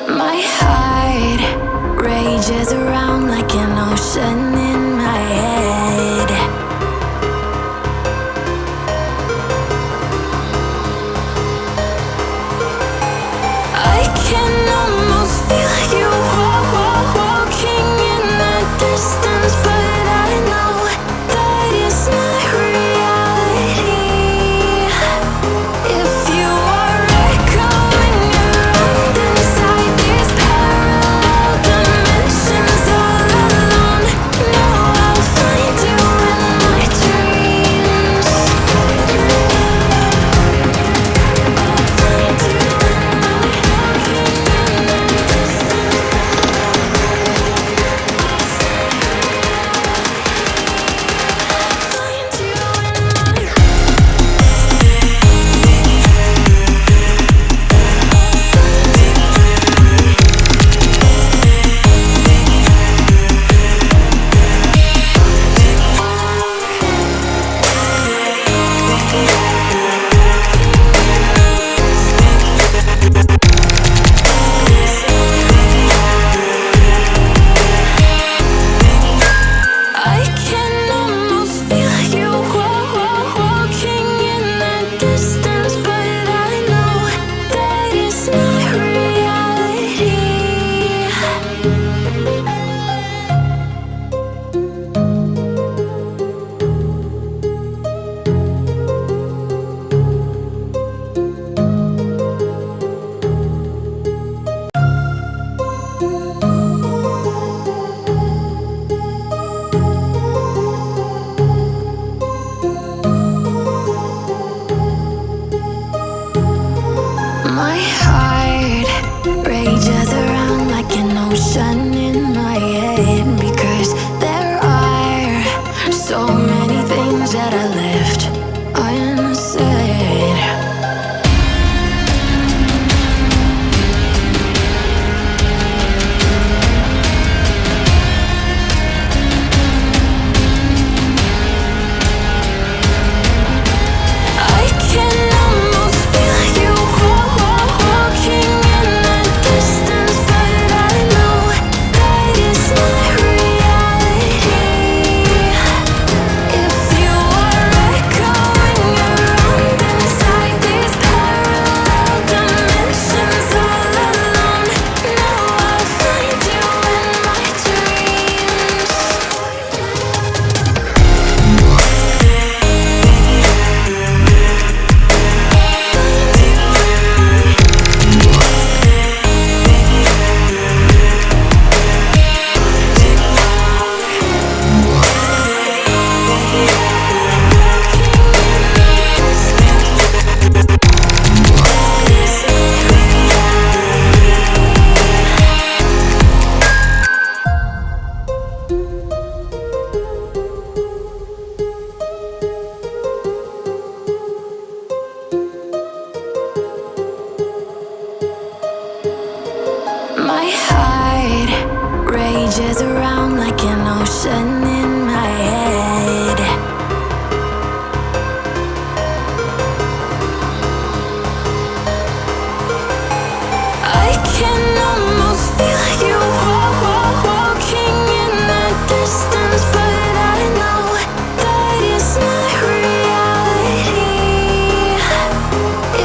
My heart rages around like an ocean in my head. I can almost feel you walking in the distance, but I know that it's not reality. If you are echoing around inside these parallel dimensions all alone, know I'll find you in my dreams. I'll find you in my I can almost feel you walking in the distance, but I know that it's not reality. My heart rages around like an ocean in my head, because there are so many things that I left unsaid. I can almost feel you walking in the distance, but I know that it's not reality. If you are echoing around inside these parallel dimensions all alone, know I'll find you in my dreams. My heart rages around like an ocean in my head. I can almost feel you walking in the distance, but I know that it's not reality.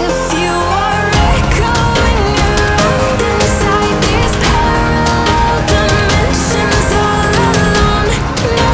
If you are echoing around inside these parallel dimensions all alone, know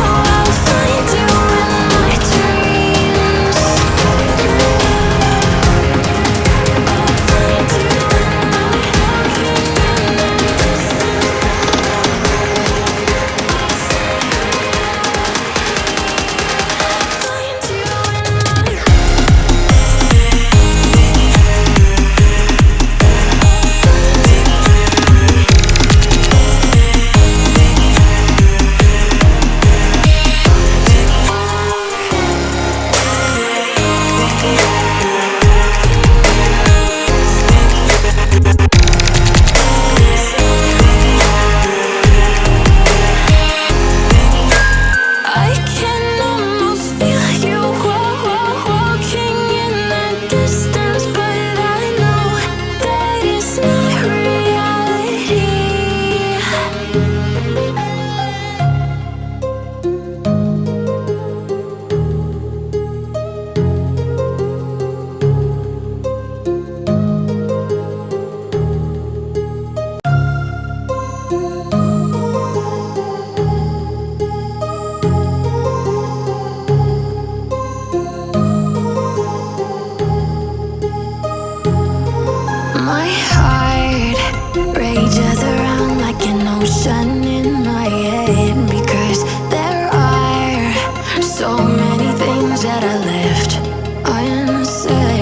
been said.